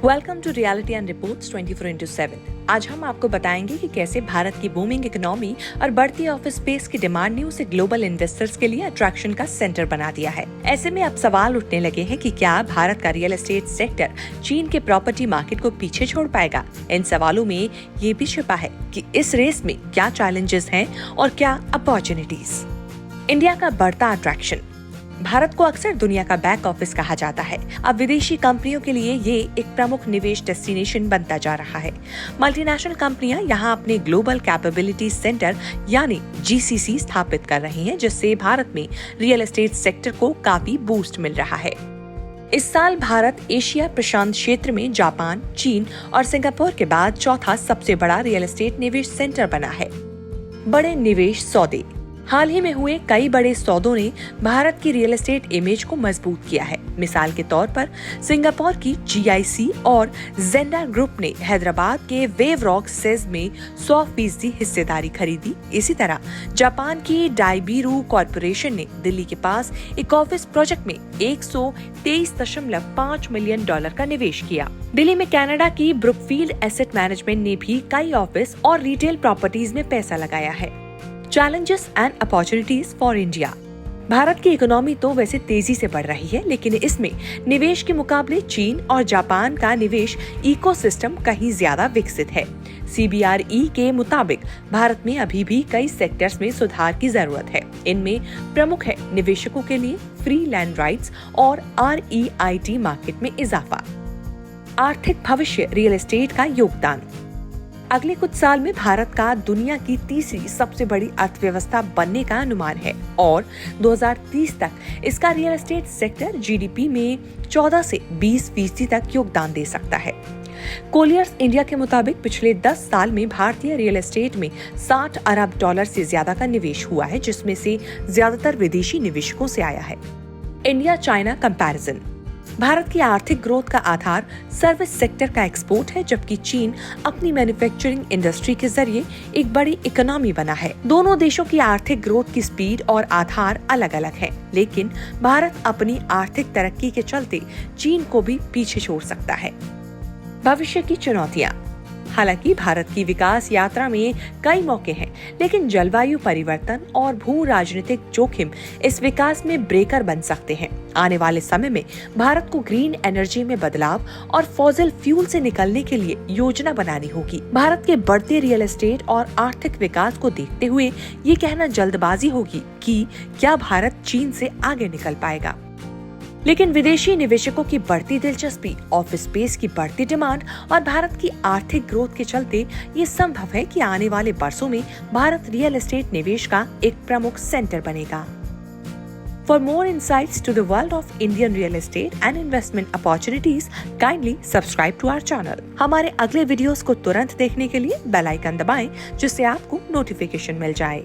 Welcome to reality and reports 24/7। आज हम आपको बताएंगे कि कैसे भारत की बूमिंग इकोनॉमी और बढ़ती ऑफिस स्पेस की डिमांड ने उसे ग्लोबल इन्वेस्टर्स के लिए अट्रैक्शन का सेंटर बना दिया है। ऐसे में अब सवाल उठने लगे हैं कि क्या भारत का रियल एस्टेट सेक्टर चीन के प्रॉपर्टी मार्केट को पीछे छोड़ पाएगा। इन सवालों में ये भी छिपा है कि इस रेस में क्या चैलेंजेस हैं और क्या अपॉर्चुनिटीज। इंडिया का बढ़ता अट्रैक्शन। भारत को अक्सर दुनिया का बैक ऑफिस कहा जाता है। अब विदेशी कंपनियों के लिए ये एक प्रमुख निवेश डेस्टिनेशन बनता जा रहा है। मल्टीनेशनल कंपनियां यहां अपने ग्लोबल कैपेबिलिटी सेंटर यानी GCC स्थापित कर रही हैं, जिससे भारत में रियल एस्टेट सेक्टर को काफी बूस्ट मिल रहा है। इस साल भारत एशिया प्रशांत क्षेत्र में जापान, चीन और सिंगापुर के बाद चौथा सबसे बड़ा रियल एस्टेट निवेश सेंटर बना है। बड़े निवेश सौदे। हाल ही में हुए कई बड़े सौदों ने भारत की रियल एस्टेट इमेज को मजबूत किया है। मिसाल के तौर पर सिंगापुर की GIC और जेंडर ग्रुप ने हैदराबाद के वेव रॉक सेज में 100% हिस्सेदारी खरीदी। इसी तरह जापान की डाइबीरू कॉरपोरेशन ने दिल्ली के पास एक ऑफिस प्रोजेक्ट में $123.5 मिलियन का निवेश किया। दिल्ली में कनाडा की ब्रुकफील्ड एसेट मैनेजमेंट ने भी कई ऑफिस और रिटेल प्रॉपर्टीज में पैसा लगाया है। Challenges and opportunities for India. Bharat की इकोनॉमी तो वैसे तेजी से बढ़ रही है, लेकिन इसमें निवेश के मुकाबले चीन और जापान का निवेश इकोसिस्टम कहीं ज्यादा विकसित है। CBRE के मुताबिक भारत में अभी भी कई सेक्टर्स में सुधार की जरूरत है। इनमें प्रमुख है निवेशकों के लिए फ्री लैंड राइट्स और REIT मार्केट में इजाफा। आर्थिक भविष्य रियल एस्टेट का योगदान। अगले कुछ साल में भारत का दुनिया की तीसरी सबसे बड़ी अर्थव्यवस्था बनने का अनुमान है और 2030 तक इसका रियल एस्टेट सेक्टर GDP में 14 से 20% तक योगदान दे सकता है। कोलियर्स इंडिया के मुताबिक पिछले 10 साल में भारतीय रियल एस्टेट में $60 अरब से ज्यादा का निवेश हुआ है, जिसमें से ज्यादातर विदेशी निवेशकों से आया है। India China comparison. भारत की आर्थिक ग्रोथ का आधार सर्विस सेक्टर का एक्सपोर्ट है, जबकि चीन अपनी मैन्युफैक्चरिंग इंडस्ट्री के जरिए एक बड़ी इकोनॉमी बना है। दोनों देशों की आर्थिक ग्रोथ की स्पीड और आधार अलग अलग है, लेकिन भारत अपनी आर्थिक तरक्की के चलते चीन को भी पीछे छोड़ सकता है। भविष्य की चुनौतियां। हालांकि भारत की विकास यात्रा में कई मौके हैं, लेकिन जलवायु परिवर्तन और भू राजनीतिक जोखिम इस विकास में ब्रेकर बन सकते हैं। आने वाले समय में भारत को ग्रीन एनर्जी में बदलाव और फॉसिल फ्यूल से निकलने के लिए योजना बनानी होगी। भारत के बढ़ते रियल एस्टेट और आर्थिक विकास को देखते हुए ये कहना जल्दबाजी होगी कि क्या भारत चीन से आगे निकल पाएगा। लेकिन विदेशी निवेशकों की बढ़ती दिलचस्पी, ऑफिस स्पेस की बढ़ती डिमांड और भारत की आर्थिक ग्रोथ के चलते ये संभव है कि आने वाले वर्षों में भारत रियल एस्टेट निवेश का एक प्रमुख सेंटर बनेगा। For more insights to the world of Indian real estate and investment opportunities, kindly subscribe to our channel. हमारे अगले वीडियोस को तुरंत देखने के लिए बेल आइकन दबाएं, जिससे आपको नोटिफिकेशन मिल जाए।